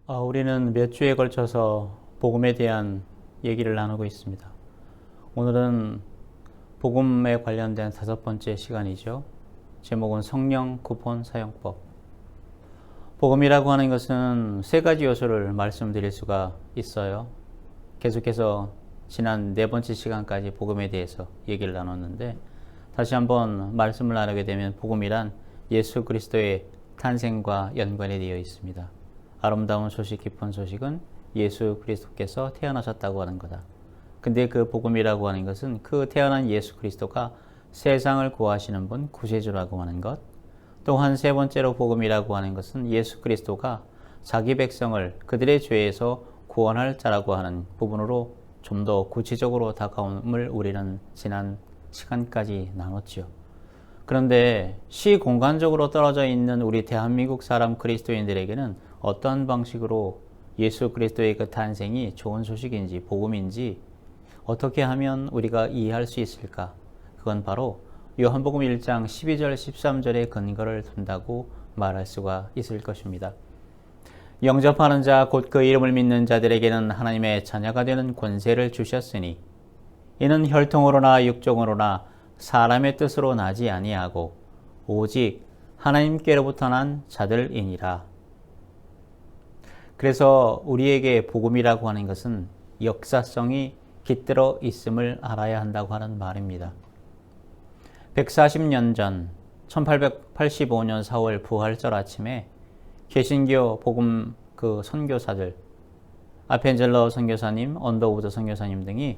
우리는 몇 주에 걸쳐서 복음에 대한 얘기를 나누고 있습니다. 오늘은 복음에 관련된 5번째 시간이죠. 제목은 성령 쿠폰 사용법. 복음이라고 하는 것은 3가지 요소를 말씀드릴 수가 있어요. 계속해서 지난 4번째 시간까지 복음에 대해서 얘기를 나눴는데, 다시 한번 말씀을 나누게 되면 복음이란 예수 그리스도의 탄생과 연관이 되어 있습니다. 아름다운 소식, 기쁜 소식은 예수 그리스도께서 태어나셨다고 하는 거다. 근데 그 복음이라고 하는 것은 그 태어난 예수 그리스도가 세상을 구하시는 분, 구세주라고 하는 것. 또한 3번째로 복음이라고 하는 것은 예수 그리스도가 자기 백성을 그들의 죄에서 구원할 자라고 하는 부분으로 좀 더 구체적으로 다가옴을 우리는 지난 시간까지 나눴죠. 그런데 시공간적으로 떨어져 있는 우리 대한민국 사람 그리스도인들에게는 어떤 방식으로 예수 그리스도의 그 탄생이 좋은 소식인지 복음인지 어떻게 하면 우리가 이해할 수 있을까? 그건 바로 요한복음 1장 12절 13절의 근거를 둔다고 말할 수가 있을 것입니다. 영접하는 자 곧 그 이름을 믿는 자들에게는 하나님의 자녀가 되는 권세를 주셨으니 이는 혈통으로나 육종으로나 사람의 뜻으로 나지 아니하고 오직 하나님께로부터 난 자들이니라. 그래서 우리에게 복음이라고 하는 것은 역사성이 깃들어 있음을 알아야 한다고 하는 말입니다. 140년 전 1885년 4월 부활절 아침에 개신교 복음 선교사들, 아펜젤러 선교사님, 언더우드 선교사님 등이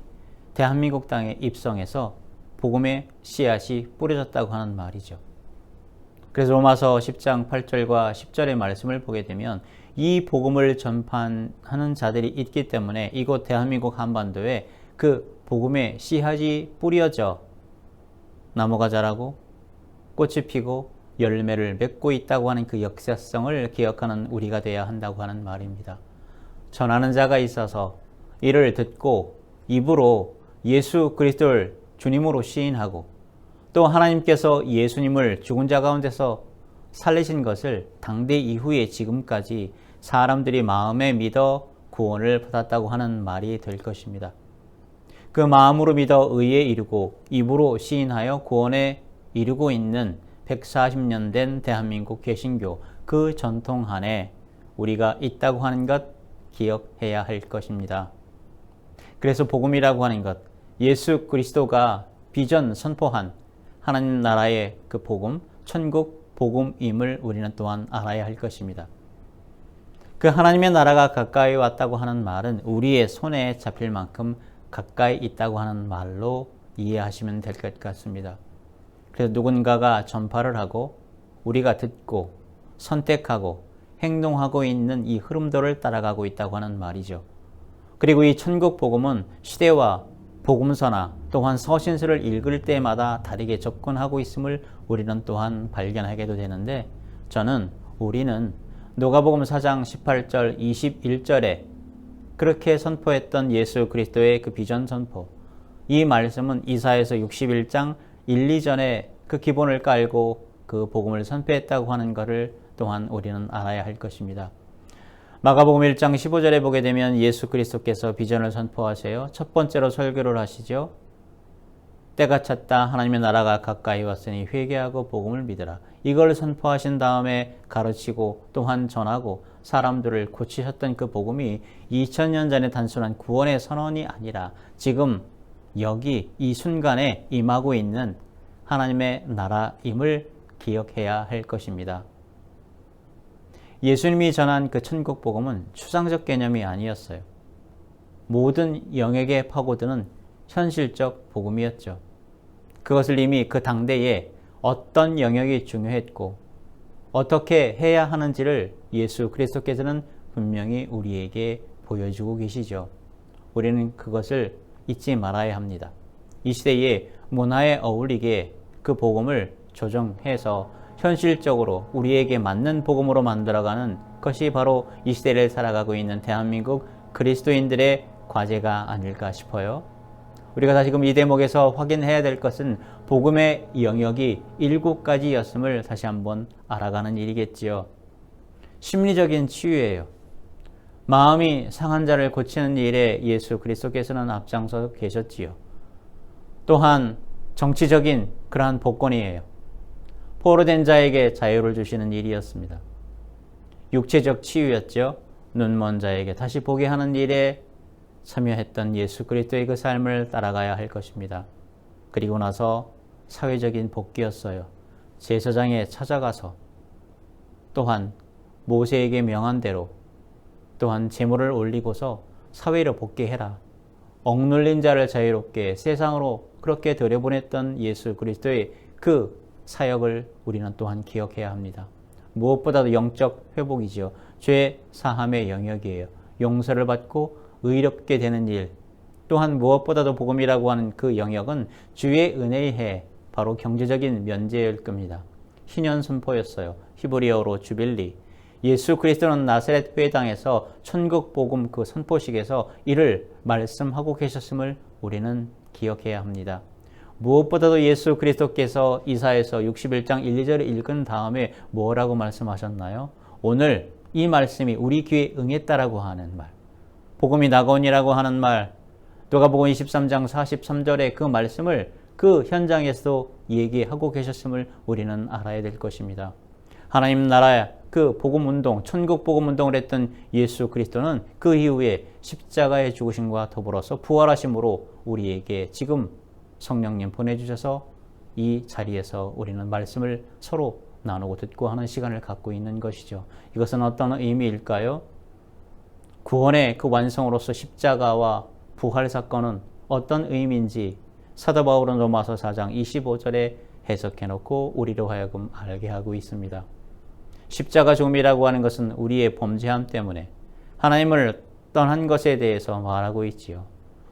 대한민국 땅에 입성해서 복음의 씨앗이 뿌려졌다고 하는 말이죠. 그래서 로마서 10장 8절과 10절의 말씀을 보게 되면 이 복음을 전파하는 자들이 있기 때문에 이곳 대한민국 한반도에 그 복음의 씨앗이 뿌려져 나무가 자라고 꽃이 피고 열매를 맺고 있다고 하는 그 역사성을 기억하는 우리가 되어야 한다고 하는 말입니다. 전하는 자가 있어서 이를 듣고 입으로 예수 그리스도를 주님으로 시인하고 또 하나님께서 예수님을 죽은 자 가운데서 살리신 것을 당대 이후에 지금까지 사람들이 마음에 믿어 구원을 받았다고 하는 말이 될 것입니다. 그 마음으로 믿어 의에 이르고 입으로 시인하여 구원에 이르고 있는 140년 된 대한민국 개신교 그 전통 안에 우리가 있다고 하는 것 기억해야 할 것입니다. 그래서 복음이라고 하는 것, 예수 그리스도가 비전 선포한 하나님 나라의 그 복음, 천국 복음임을 우리는 또한 알아야 할 것입니다. 그 하나님의 나라가 가까이 왔다고 하는 말은 우리의 손에 잡힐 만큼 가까이 있다고 하는 말로 이해하시면 될 것 같습니다. 그래서 누군가가 전파를 하고 우리가 듣고 선택하고 행동하고 있는 이 흐름들을 따라가고 있다고 하는 말이죠. 그리고 이 천국 복음은 시대와 복음서나 또한 서신서를 읽을 때마다 다르게 접근하고 있음을 우리는 또한 발견하게도 되는데, 우리는 누가복음 4장 18절 21절에 그렇게 선포했던 예수 그리스도의 그 비전 선포, 이 말씀은 이사야서 61장 1, 2절에 그 기본을 깔고 그 복음을 선포했다고 하는 것을 또한 우리는 알아야 할 것입니다. 마가복음 1장 15절에 보게 되면 예수 그리스도께서 비전을 선포하세요. 첫 번째로 설교를 하시죠. 때가 찼다. 하나님의 나라가 가까이 왔으니 회개하고 복음을 믿으라. 이걸 선포하신 다음에 가르치고 또한 전하고 사람들을 고치셨던 그 복음이 2000년 전에 단순한 구원의 선언이 아니라 지금 여기 이 순간에 임하고 있는 하나님의 나라임을 기억해야 할 것입니다. 예수님이 전한 그 천국 복음은 추상적 개념이 아니었어요. 모든 영역에 파고드는 현실적 복음이었죠. 그것을 이미 그 당대에 어떤 영역이 중요했고 어떻게 해야 하는지를 예수 그리스도께서는 분명히 우리에게 보여주고 계시죠. 우리는 그것을 잊지 말아야 합니다. 이 시대의 문화에 어울리게 그 복음을 조정해서 현실적으로 우리에게 맞는 복음으로 만들어가는 것이 바로 이 시대를 살아가고 있는 대한민국 그리스도인들의 과제가 아닐까 싶어요. 우리가 다시금 이 대목에서 확인해야 될 것은 복음의 영역이 7가지였음을 다시 한번 알아가는 일이겠지요. 심리적인 치유예요. 마음이 상한 자를 고치는 일에 예수 그리스도께서는 앞장서 계셨지요. 또한 정치적인 그러한 복권이에요. 포로된 자에게 자유를 주시는 일이었습니다. 육체적 치유였죠. 눈먼 자에게 다시 보게 하는 일에 참여했던 예수 그리스도의 그 삶을 따라가야 할 것입니다. 그리고 나서 사회적인 복귀였어요. 제사장에 찾아가서 또한 모세에게 명한 대로 또한 제물을 올리고서 사회로 복귀해라. 억눌린 자를 자유롭게 세상으로 그렇게 들여보냈던 예수 그리스도의 그 사역을 우리는 또한 기억해야 합니다. 무엇보다도 영적 회복이지요. 죄 사함의 영역이에요. 용서를 받고 의롭게 되는 일, 또한 무엇보다도 복음이라고 하는 그 영역은 주의 은혜의 해, 바로 경제적인 면제일 겁니다. 희년 선포였어요. 히브리어로 주빌리. 예수 그리스도는 나사렛 회당에서 천국 복음 그 선포식에서 이를 말씀하고 계셨음을 우리는 기억해야 합니다. 무엇보다도 예수 그리스도께서 이사야서 61장 1, 2절을 읽은 다음에 뭐라고 말씀하셨나요? 오늘 이 말씀이 우리 귀에 응했다라고 하는 말, 복음이 나거니라고 하는 말, 누가복음 23장 43절의 그 말씀을 그 현장에서도 얘기하고 계셨음을 우리는 알아야 될 것입니다. 하나님 나라의 그 복음운동, 천국 복음운동을 했던 예수 그리스도는 그 이후에 십자가의 죽으심과 더불어서 부활하심으로 우리에게 지금 성령님 보내주셔서 이 자리에서 우리는 말씀을 서로 나누고 듣고 하는 시간을 갖고 있는 것이죠. 이것은 어떤 의미일까요? 구원의 그 완성으로서 십자가와 부활 사건은 어떤 의미인지 사도 바울은 로마서 4장 25절에 해석해놓고 우리로 하여금 알게 하고 있습니다. 십자가 죽음이라고 하는 것은 우리의 범죄함 때문에 하나님을 떠난 것에 대해서 말하고 있지요.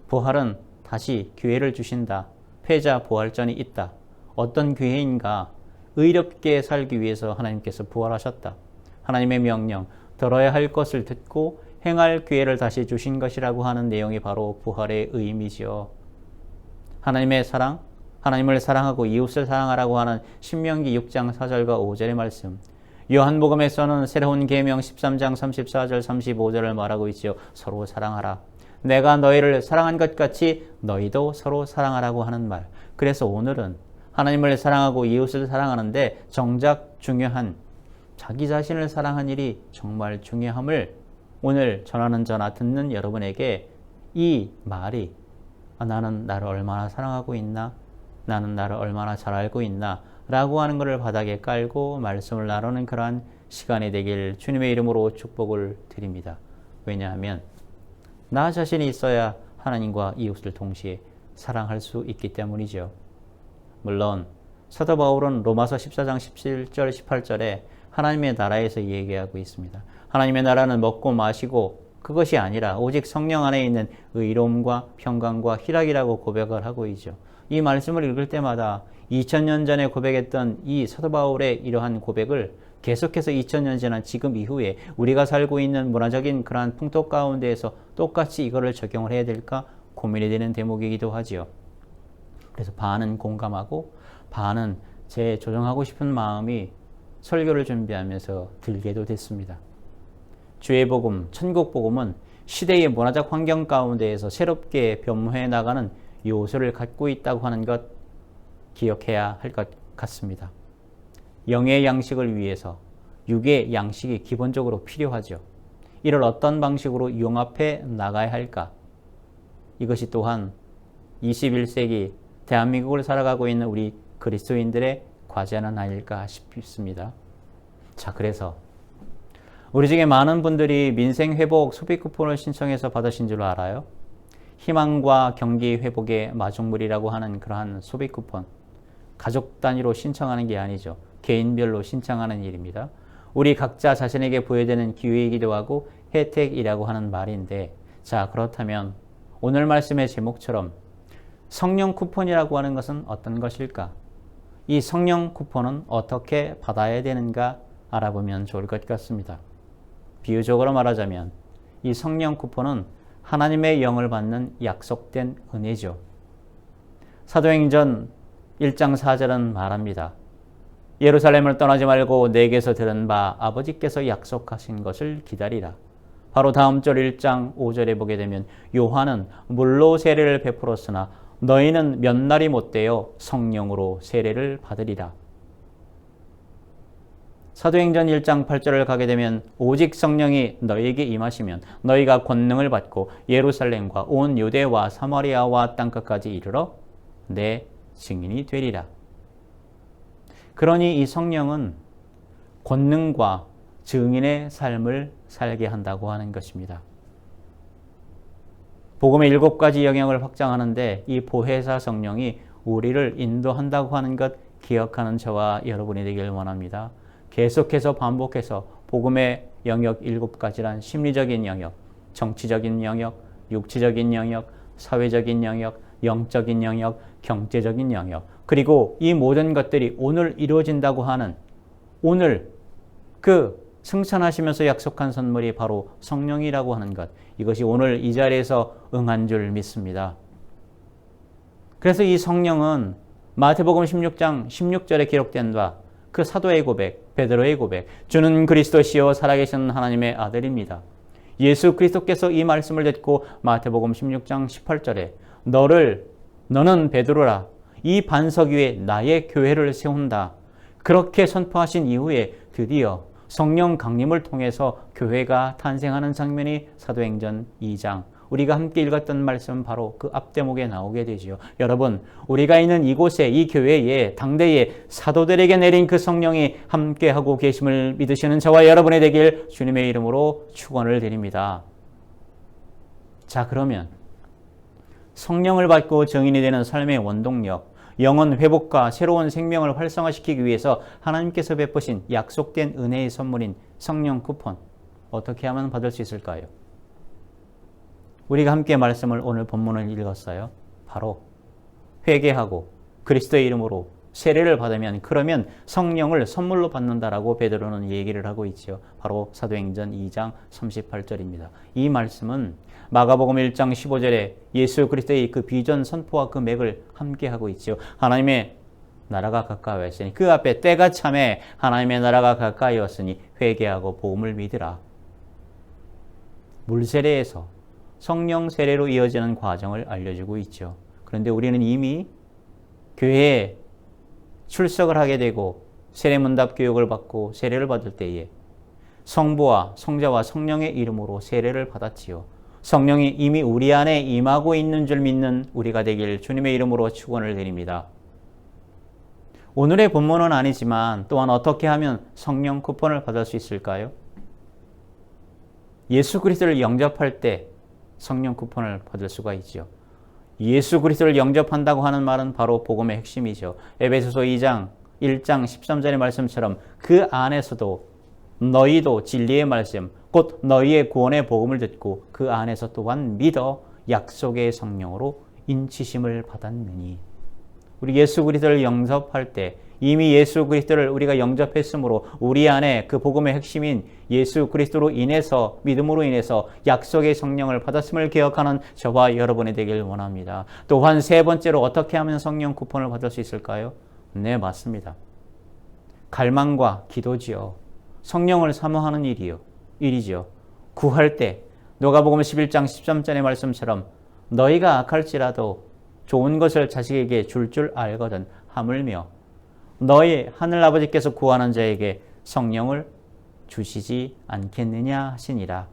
부활은 다시 기회를 주신다. 패자 부활전이 있다. 어떤 기회인가? 의롭게 살기 위해서 하나님께서 부활하셨다. 하나님의 명령, 들어야 할 것을 듣고 행할 기회를 다시 주신 것이라고 하는 내용이 바로 부활의 의미지요. 하나님의 사랑, 하나님을 사랑하고 이웃을 사랑하라고 하는 신명기 6장 4절과 5절의 말씀, 요한복음에서는 새로운 계명 13장 34절 35절을 말하고 있지요. 서로 사랑하라. 내가 너희를 사랑한 것 같이 너희도 서로 사랑하라고 하는 말. 그래서 오늘은 하나님을 사랑하고 이웃을 사랑하는데 정작 중요한 자기 자신을 사랑하는 일이 정말 중요함을 오늘 전하는 저나 듣는 여러분에게 이 말이 나는 나를 얼마나 사랑하고 있나? 나는 나를 얼마나 잘 알고 있나? 라고 하는 것을 바닥에 깔고 말씀을 나누는 그러한 시간이 되길 주님의 이름으로 축복을 드립니다. 왜냐하면 나 자신이 있어야 하나님과 이웃을 동시에 사랑할 수 있기 때문이죠. 물론 사도 바울은 로마서 14장 17절 18절에 하나님의 나라에서 얘기하고 있습니다. 하나님의 나라는 먹고 마시고 그것이 아니라 오직 성령 안에 있는 의로움과 평강과 희락이라고 고백을 하고 있죠. 이 말씀을 읽을 때마다 2000년 전에 고백했던 이 사도 바울의 이러한 고백을 계속해서 2000년 지난 지금 이후에 우리가 살고 있는 문화적인 그러한 풍토 가운데에서 똑같이 이거를 적용을 해야 될까 고민이 되는 대목이기도 하지요. 그래서 반은 공감하고 반은 제 조정하고 싶은 마음이 설교를 준비하면서 들게도 됐습니다. 주의 복음, 천국 복음은 시대의 문화적 환경 가운데에서 새롭게 변모해 나가는 요소를 갖고 있다고 하는 것 기억해야 할 것 같습니다. 영의 양식을 위해서 육의 양식이 기본적으로 필요하죠. 이를 어떤 방식으로 융합해 나가야 할까? 이것이 또한 21세기 대한민국을 살아가고 있는 우리 그리스도인들의 과제는 아닐까 싶습니다. 자, 그래서 우리 중에 많은 분들이 민생회복 소비 쿠폰을 신청해서 받으신 줄 알아요? 희망과 경기 회복의 마중물이라고 하는 그러한 소비 쿠폰. 가족 단위로 신청하는 게 아니죠. 개인별로 신청하는 일입니다. 우리 각자 자신에게 부여되는 기회이기도 하고 혜택이라고 하는 말인데, 자, 그렇다면 오늘 말씀의 제목처럼 성령 쿠폰이라고 하는 것은 어떤 것일까? 이 성령 쿠폰은 어떻게 받아야 되는가 알아보면 좋을 것 같습니다. 비유적으로 말하자면 이 성령 쿠폰은 하나님의 영을 받는 약속된 은혜죠. 사도행전 1장 4절은 말합니다. 예루살렘을 떠나지 말고 내게서 들은 바 아버지께서 약속하신 것을 기다리라. 바로 다음 절 1장 5절에 보게 되면 요한은 물로 세례를 베풀었으나 너희는 몇 날이 못되어 성령으로 세례를 받으리라. 사도행전 1장 8절을 가게 되면 오직 성령이 너희에게 임하시면 너희가 권능을 받고 예루살렘과 온 유대와 사마리아와 땅끝까지 이르러 내 증인이 되리라. 그러니 이 성령은 권능과 증인의 삶을 살게 한다고 하는 것입니다. 복음의 7가지 영역을 확장하는데 이 보혜사 성령이 우리를 인도한다고 하는 것 기억하는 저와 여러분이 되길 원합니다. 계속해서 반복해서 복음의 영역 7가지란 심리적인 영역, 정치적인 영역, 육체적인 영역, 사회적인 영역, 영적인 영역, 경제적인 영역, 그리고 이 모든 것들이 오늘 이루어진다고 하는 오늘 그 승천하시면서 약속한 선물이 바로 성령이라고 하는 것, 이것이 오늘 이 자리에서 응한 줄 믿습니다. 그래서 이 성령은 마태복음 16장 16절에 기록된 바 그 사도의 고백, 베드로의 고백, 주는 그리스도시요 살아계신 하나님의 아들입니다. 예수 그리스도께서 이 말씀을 듣고 마태복음 16장 18절에 너는 베드로라, 이 반석 위에 나의 교회를 세운다. 그렇게 선포하신 이후에 드디어 성령 강림을 통해서 교회가 탄생하는 장면이 사도행전 2장, 우리가 함께 읽었던 말씀 바로 그 앞대목에 나오게 되지요. 여러분, 우리가 있는 이곳에, 이 교회에, 당대에 사도들에게 내린 그 성령이 함께하고 계심을 믿으시는 저와 여러분이 되길 주님의 이름으로 축원을 드립니다. 자, 그러면 성령을 받고 증인이 되는 삶의 원동력, 영혼 회복과 새로운 생명을 활성화시키기 위해서 하나님께서 베푸신 약속된 은혜의 선물인 성령 쿠폰, 어떻게 하면 받을 수 있을까요? 우리가 함께 말씀을 오늘 본문을 읽었어요. 바로 회개하고 그리스도의 이름으로 세례를 받으면, 그러면 성령을 선물로 받는다라고 베드로는 얘기를 하고 있죠. 바로 사도행전 2장 38절입니다. 이 말씀은 마가복음 1장 15절에 예수 그리스도의 그 비전 선포와 그 맥을 함께 하고 있죠. 하나님의 나라가 가까이 왔으니, 그 앞에 때가 참에 하나님의 나라가 가까이 왔으니 회개하고 복음을 믿으라. 물세례에서 성령 세례로 이어지는 과정을 알려주고 있죠. 그런데 우리는 이미 교회에 출석을 하게 되고 세례문답 교육을 받고 세례를 받을 때에 성부와 성자와 성령의 이름으로 세례를 받았지요. 성령이 이미 우리 안에 임하고 있는 줄 믿는 우리가 되길 주님의 이름으로 축원을 드립니다. 오늘의 본문은 아니지만 또한 어떻게 하면 성령 쿠폰을 받을 수 있을까요? 예수 그리스도를 영접할 때 성령 쿠폰을 받을 수가 있죠. 예수 그리스도를 영접한다고 하는 말은 바로 복음의 핵심이죠. 에베소서 2장 1장 13절의 말씀처럼 그 안에서도 너희도 진리의 말씀, 곧 너희의 구원의 복음을 듣고 그 안에서 또한 믿어 약속의 성령으로 인치심을 받았느니. 우리 예수 그리스도를 영접할 때 이미 예수 그리스도를 우리가 영접했으므로 우리 안에 그 복음의 핵심인 예수 그리스도로 인해서, 믿음으로 인해서 약속의 성령을 받았음을 기억하는 저와 여러분이 되길 원합니다. 또한 세 번째로 어떻게 하면 성령 쿠폰을 받을 수 있을까요? 네, 맞습니다. 갈망과 기도지요. 성령을 사모하는 일이죠. 구할 때 누가복음 11장 13절의 말씀처럼 너희가 악할지라도 좋은 것을 자식에게 줄 알거든 하물며 너희 하늘아버지께서 구하는 자에게 성령을 주시지 않겠느냐 하시니라.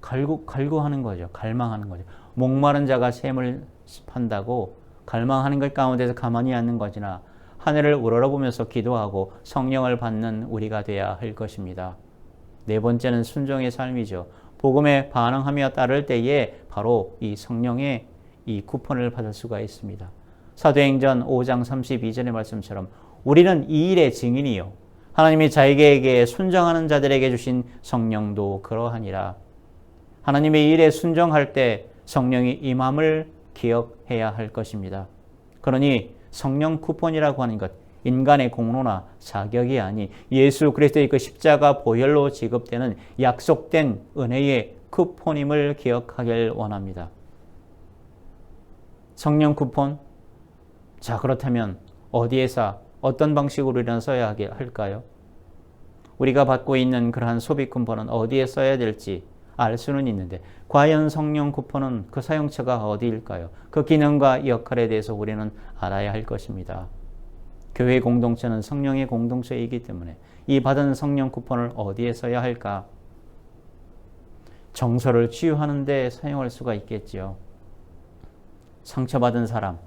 갈구하는 거죠. 갈망하는 거죠. 목마른 자가 샘을 판다고 갈망하는 것 가운데서 가만히 앉는 것이나 하늘을 우러러보면서 기도하고 성령을 받는 우리가 되어야 할 것입니다. 네 번째는 순종의 삶이죠. 복음에 반응하며 따를 때에 바로 이 성령의 이 쿠폰을 받을 수가 있습니다. 사도행전 5장 32절의 말씀처럼 우리는 이 일의 증인이요 하나님이 자기에게 순종하는 자들에게 주신 성령도 그러하니라. 하나님의 일에 순종할 때 성령이 임함을 기억해야 할 것입니다. 그러니 성령 쿠폰이라고 하는 것, 인간의 공로나 자격이 아닌 예수 그리스도의 그 십자가 보혈로 지급되는 약속된 은혜의 쿠폰임을 기억하길 원합니다. 성령 쿠폰? 자, 그렇다면 어디에서 어떤 방식으로 우리는 써야 할까요? 우리가 받고 있는 그러한 소비 쿠폰은 어디에 써야 될지 알 수는 있는데 과연 성령 쿠폰은 그 사용처가 어디일까요? 그 기능과 역할에 대해서 우리는 알아야 할 것입니다. 교회 공동체는 성령의 공동체이기 때문에 이 받은 성령 쿠폰을 어디에 써야 할까? 정서를 치유하는 데 사용할 수가 있겠지요. 상처받은 사람,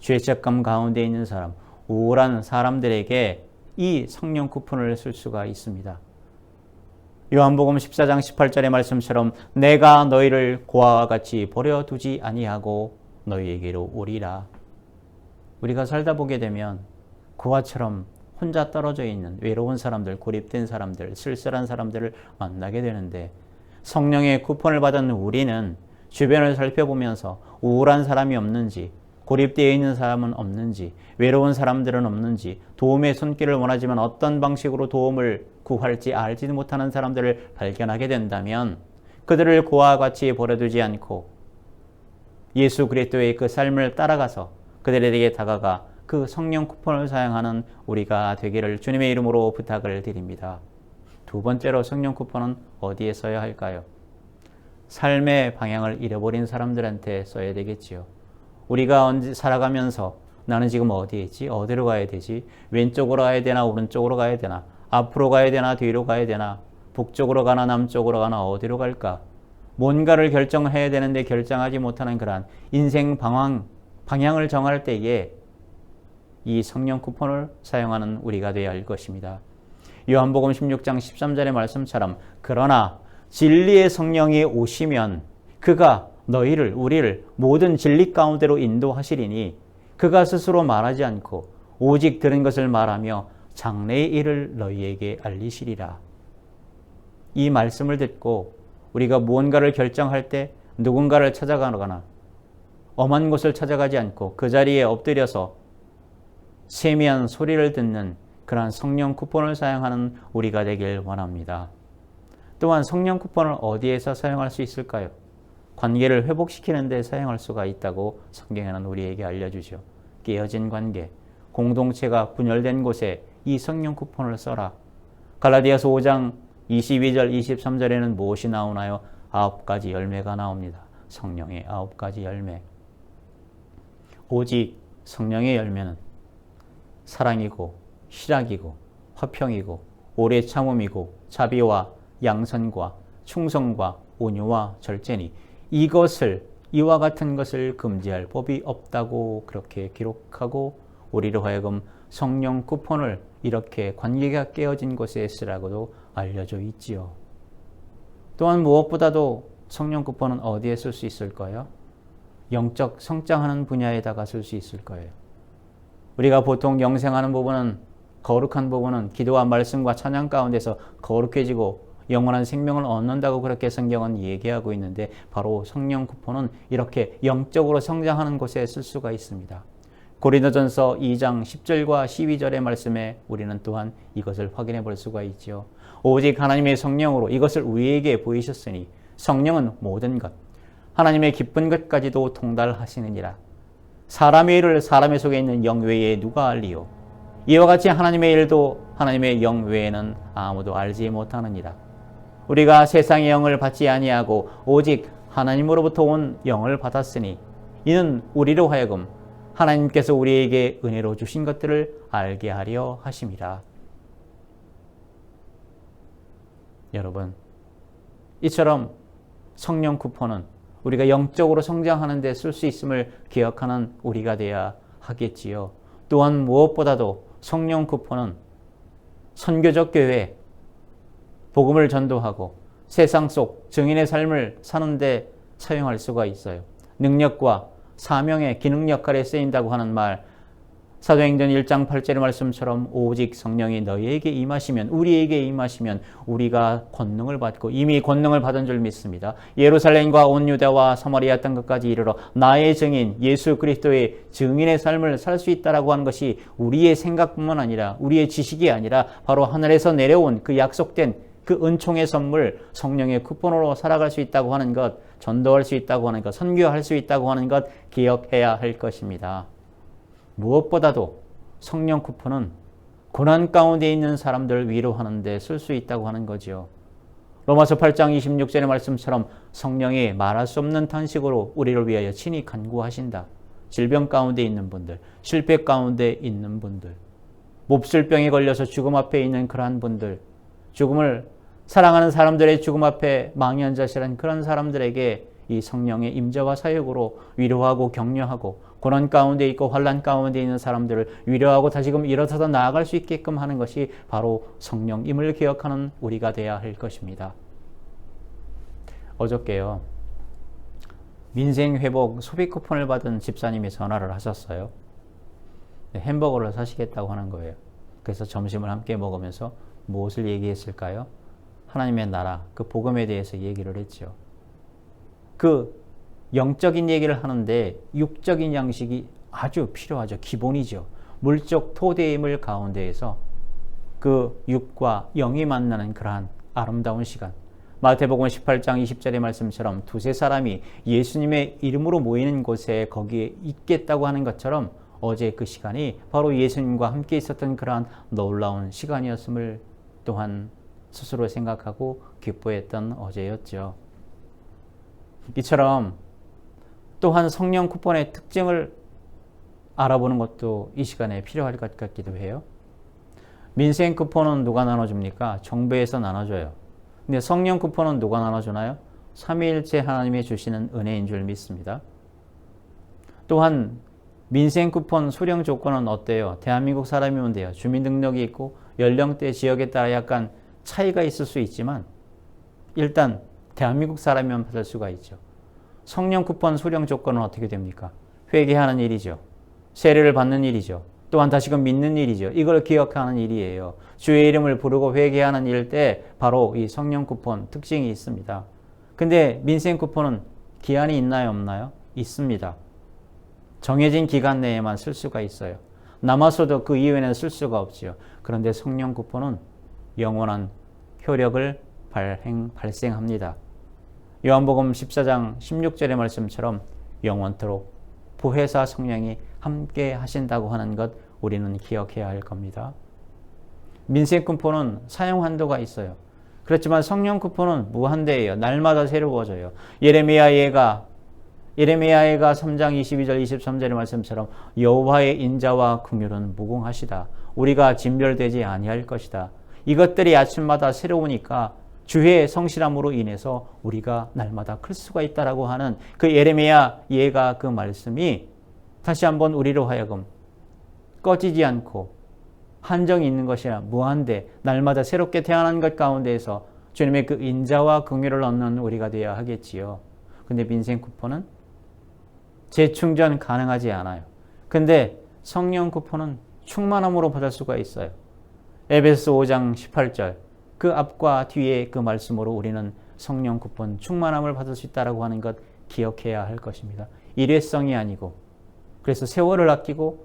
죄책감 가운데 있는 사람, 우울한 사람들에게 이 성령 쿠폰을 쓸 수가 있습니다. 요한복음 14장 18절의 말씀처럼 내가 너희를 고아와 같이 버려두지 아니하고 너희에게로 오리라. 우리가 살다 보게 되면 고아처럼 혼자 떨어져 있는 외로운 사람들, 고립된 사람들, 쓸쓸한 사람들을 만나게 되는데 성령의 쿠폰을 받은 우리는 주변을 살펴보면서 우울한 사람이 없는지, 고립되어 있는 사람은 없는지, 외로운 사람들은 없는지, 도움의 손길을 원하지만 어떤 방식으로 도움을 구할지 알지도 못하는 사람들을 발견하게 된다면 그들을 고아와 같이 버려두지 않고 예수 그리스도의 그 삶을 따라가서 그들에게 다가가 그 성령 쿠폰을 사용하는 우리가 되기를 주님의 이름으로 부탁을 드립니다. 두 번째로 성령 쿠폰은 어디에 써야 할까요? 삶의 방향을 잃어버린 사람들한테 써야 되겠지요. 우리가 살아가면서 나는 지금 어디에 있지? 어디로 가야 되지? 왼쪽으로 가야 되나? 오른쪽으로 가야 되나? 앞으로 가야 되나? 뒤로 가야 되나? 북쪽으로 가나? 남쪽으로 가나? 어디로 갈까? 뭔가를 결정해야 되는데 결정하지 못하는 그러한 인생 방향을 정할 때에 이 성령 쿠폰을 사용하는 우리가 되어야 할 것입니다. 요한복음 16장 13절의 말씀처럼 그러나 진리의 성령이 오시면 그가 너희를 우리를 모든 진리 가운데로 인도하시리니 그가 스스로 말하지 않고 오직 들은 것을 말하며 장래의 일을 너희에게 알리시리라. 이 말씀을 듣고 우리가 무언가를 결정할 때 누군가를 찾아가거나 엄한 곳을 찾아가지 않고 그 자리에 엎드려서 세미한 소리를 듣는 그러한 성령 쿠폰을 사용하는 우리가 되길 원합니다. 또한 성령 쿠폰을 어디에서 사용할 수 있을까요? 관계를 회복시키는 데 사용할 수가 있다고 성경에는 우리에게 알려주죠. 깨어진 관계, 공동체가 분열된 곳에 이 성령 쿠폰을 써라. 갈라디아서 5장 22절 23절에는 무엇이 나오나요? 9가지 열매가 나옵니다. 성령의 9가지 열매. 오직 성령의 열매는 사랑이고 희락이고 화평이고 오래 참음이고 자비와 양선과 충성과 온유와 절제니 이것을 이와 같은 것을 금지할 법이 없다고 그렇게 기록하고 우리로 하여금 성령 쿠폰을 이렇게 관계가 깨어진 곳에 쓰라고도 알려져 있지요. 또한 무엇보다도 성령 쿠폰은 어디에 쓸 수 있을까요? 영적 성장하는 분야에다가 쓸 수 있을 거예요. 우리가 보통 영생하는 부분은 거룩한 부분은 기도와 말씀과 찬양 가운데서 거룩해지고 영원한 생명을 얻는다고 그렇게 성경은 얘기하고 있는데 바로 성령 쿠폰은 이렇게 영적으로 성장하는 곳에 쓸 수가 있습니다. 고린도전서 2장 10절과 12절의 말씀에 우리는 또한 이것을 확인해 볼 수가 있죠. 오직 하나님의 성령으로 이것을 우리에게 보이셨으니 성령은 모든 것 하나님의 기쁜 것까지도 통달하시느니라. 사람의 일을 사람의 속에 있는 영 외에 누가 알리요? 이와 같이 하나님의 일도 하나님의 영 외에는 아무도 알지 못하느니라. 우리가 세상의 영을 받지 아니하고 오직 하나님으로부터 온 영을 받았으니 이는 우리로 하여금 하나님께서 우리에게 은혜로 주신 것들을 알게 하려 하심이라. 여러분, 이처럼 성령 쿠폰은 우리가 영적으로 성장하는 데 쓸 수 있음을 기억하는 우리가 돼야 하겠지요. 또한 무엇보다도 성령 쿠폰은 선교적 교회, 복음을 전도하고 세상 속 증인의 삶을 사는 데 사용할 수가 있어요. 능력과 사명의 기능 역할에 쓰인다고 하는 말, 사도행전 1장 8절의 말씀처럼 오직 성령이 너희에게 임하시면 우리에게 임하시면 우리가 권능을 받고 이미 권능을 받은 줄 믿습니다. 예루살렘과 온 유다와 사마리아 땅끝까지 이르러 나의 증인 예수 그리스도의 증인의 삶을 살 수 있다라고 하는 것이 우리의 생각뿐만 아니라 우리의 지식이 아니라 바로 하늘에서 내려온 그 약속된 그 은총의 선물 성령의 쿠폰으로 살아갈 수 있다고 하는 것, 전도할 수 있다고 하는 것, 선교할 수 있다고 하는 것 기억해야 할 것입니다. 무엇보다도 성령 쿠폰은 고난 가운데 있는 사람들을 위로하는 데 쓸 수 있다고 하는 거죠. 로마서 8장 26절의 말씀처럼 성령이 말할 수 없는 탄식으로 우리를 위하여 친히 간구하신다. 질병 가운데 있는 분들, 실패 가운데 있는 분들, 몹쓸 병에 걸려서 죽음 앞에 있는 그러한 분들, 죽음을 사랑하는 사람들의 죽음 앞에 망연자실한 그런 사람들에게 이 성령의 임재와 사역으로 위로하고 격려하고 고난 가운데 있고 환난 가운데 있는 사람들을 위로하고 다시금 일어서서 나아갈 수 있게끔 하는 것이 바로 성령임을 기억하는 우리가 되어야 할 것입니다. 어저께요, 민생회복 소비 쿠폰을 받은 집사님이 전화를 하셨어요. 햄버거를 사시겠다고 하는 거예요. 그래서 점심을 함께 먹으면서 무엇을 얘기했을까요? 하나님의 나라, 그 복음에 대해서 얘기를 했죠. 그 영적인 얘기를 하는데 육적인 양식이 아주 필요하죠. 기본이죠. 물적 토대임을 가운데에서 그 육과 영이 만나는 그러한 아름다운 시간. 마태복음 18장 20절의 말씀처럼 두세 사람이 예수님의 이름으로 모이는 곳에 거기에 있겠다고 하는 것처럼 어제 그 시간이 바로 예수님과 함께 있었던 그러한 놀라운 시간이었음을 또한 스스로 생각하고 기뻐했던 어제였죠. 이처럼 또한 성령 쿠폰의 특징을 알아보는 것도 이 시간에 필요할 것 같기도 해요. 민생 쿠폰은 누가 나눠줍니까? 정부에서 나눠줘요. 근데 성령 쿠폰은 누가 나눠주나요? 삼위일체 하나님이 주시는 은혜인 줄 믿습니다. 또한 민생 쿠폰 수령 조건은 어때요? 대한민국 사람이면 돼요. 주민등록이 있고 연령대 지역에 따라 약간 차이가 있을 수 있지만 일단 대한민국 사람이면 받을 수가 있죠. 성령 쿠폰 수령 조건은 어떻게 됩니까? 회개하는 일이죠. 세례를 받는 일이죠. 또한 다시금 믿는 일이죠. 이걸 기억하는 일이에요. 주의 이름을 부르고 회개하는 일 때 바로 이 성령 쿠폰 특징이 있습니다. 근데 민생 쿠폰은 기한이 있나요, 없나요? 있습니다. 정해진 기간 내에만 쓸 수가 있어요. 남았어도 그 이후에는 쓸 수가 없지요. 그런데 성령 쿠폰은 영원한 효력을 발생합니다. 요한복음 14장 16절의 말씀처럼 영원토록 보혜사 성령이 함께 하신다고 하는 것 우리는 기억해야 할 겁니다. 민생 쿠폰은 사용 한도가 있어요. 그렇지만 성령 쿠폰은 무한대예요. 날마다 새로워져요. 예레미야가 3장 22절 23절의 말씀처럼 여호와의 인자와 긍휼은 무궁하시다. 우리가 진멸되지 아니할 것이다. 이것들이 아침마다 새로우니까 주의 성실함으로 인해서 우리가 날마다 클 수가 있다라고 하는 그 예레미야 예가 그 말씀이 다시 한번 우리로 하여금 꺼지지 않고 한정이 있는 것이 아니라 무한대 날마다 새롭게 태어난 것 가운데에서 주님의 그 인자와 긍휼을 얻는 우리가 되어야 하겠지요. 근데 민생 쿠폰은 재충전 가능하지 않아요. 근데 성령 쿠폰은 충만함으로 받을 수가 있어요. 에베소 5장 18절 그 앞과 뒤에 그 말씀으로 우리는 성령 쿠폰 충만함을 받을 수 있다고 하는 것 기억해야 할 것입니다. 일회성이 아니고 그래서 세월을 아끼고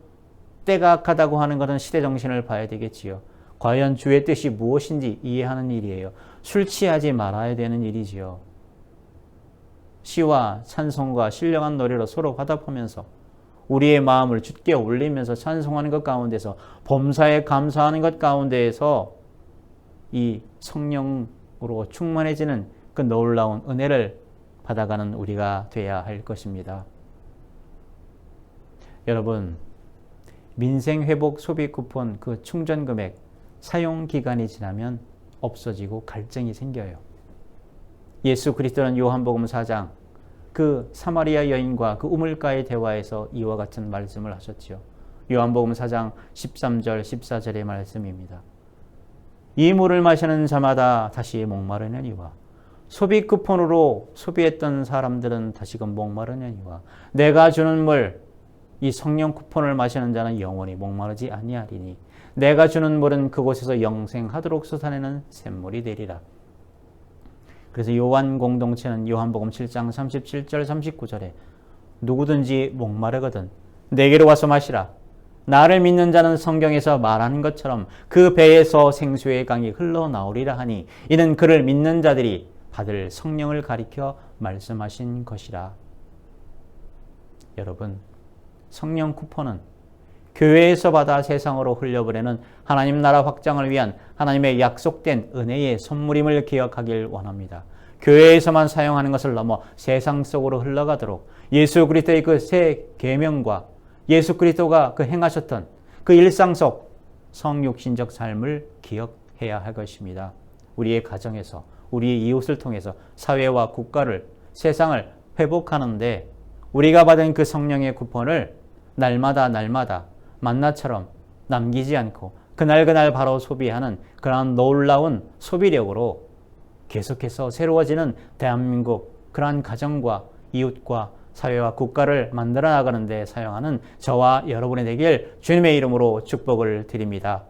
때가 악하다고 하는 것은 시대 정신을 봐야 되겠지요. 과연 주의 뜻이 무엇인지 이해하는 일이에요. 술 취하지 말아야 되는 일이지요. 시와 찬송과 신령한 노래로 서로 화답하면서 우리의 마음을 주께 올리면서 찬송하는 것 가운데서 범사에 감사하는 것 가운데에서 이 성령으로 충만해지는 그 놀라운 은혜를 받아가는 우리가 되어야 할 것입니다. 여러분, 민생회복 소비 쿠폰 그 충전 금액 사용 기간이 지나면 없어지고 갈증이 생겨요. 예수 그리스도는 요한복음 4장 그 사마리아 여인과 그 우물가의 대화에서 이와 같은 말씀을 하셨지요. 요한복음 4장 13절 14절의 말씀입니다. 이 물을 마시는 자마다 다시 목마르느니와 소비 쿠폰으로 소비했던 사람들은 다시금 목마르느니와 내가 주는 물 이 성령 쿠폰을 마시는 자는 영원히 목마르지 아니하리니 내가 주는 물은 그곳에서 영생하도록 솟아내는 샘물이 되리라. 그래서 요한 공동체는 요한복음 7장 37절 39절에 누구든지 목마르거든 내게로 와서 마시라. 나를 믿는 자는 성경에서 말하는 것처럼 그 배에서 생수의 강이 흘러나오리라 하니 이는 그를 믿는 자들이 받을 성령을 가리켜 말씀하신 것이라. 여러분, 성령 쿠폰은 교회에서 받아 세상으로 흘려보내는 하나님 나라 확장을 위한 하나님의 약속된 은혜의 선물임을 기억하길 원합니다. 교회에서만 사용하는 것을 넘어 세상 속으로 흘러가도록 예수 그리스도의 그 새 계명과 예수 그리스도가 그 행하셨던 그 일상 속 성육신적 삶을 기억해야 할 것입니다. 우리의 가정에서, 우리의 이웃을 통해서 사회와 국가를, 세상을 회복하는데 우리가 받은 그 성령의 쿠폰을 날마다 만나처럼 남기지 않고 그날 바로 소비하는 그러한 놀라운 소비력으로 계속해서 새로워지는 대한민국, 그러한 가정과 이웃과 사회와 국가를 만들어 나가는 데 사용하는 저와 여러분이 되길 주님의 이름으로 축복을 드립니다.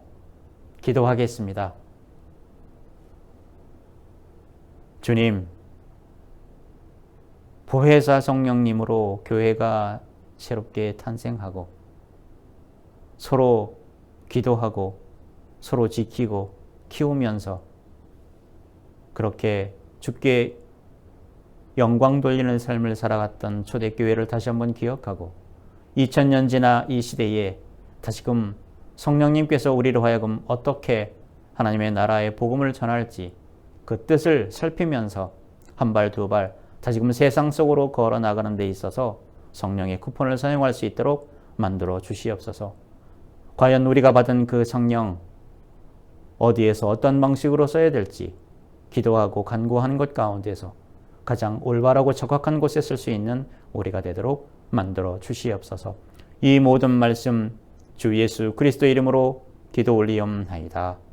기도하겠습니다. 주님, 보혜사 성령님으로 교회가 새롭게 탄생하고 서로 기도하고 서로 지키고 키우면서 그렇게 주께 영광 돌리는 삶을 살아갔던 초대교회를 다시 한번 기억하고 2000년 지나 이 시대에 다시금 성령님께서 우리로 하여금 어떻게 하나님의 나라의 복음을 전할지 그 뜻을 살피면서 한 발 두 발 다시금 세상 속으로 걸어 나가는 데 있어서 성령의 쿠폰을 사용할 수 있도록 만들어 주시옵소서. 과연 우리가 받은 그 성령 어디에서 어떤 방식으로 써야 될지 기도하고 간구하는 것 가운데서 가장 올바르고 적확한 곳에 쓸 수 있는 우리가 되도록 만들어 주시옵소서. 이 모든 말씀 주 예수 그리스도 이름으로 기도 올리옵나이다.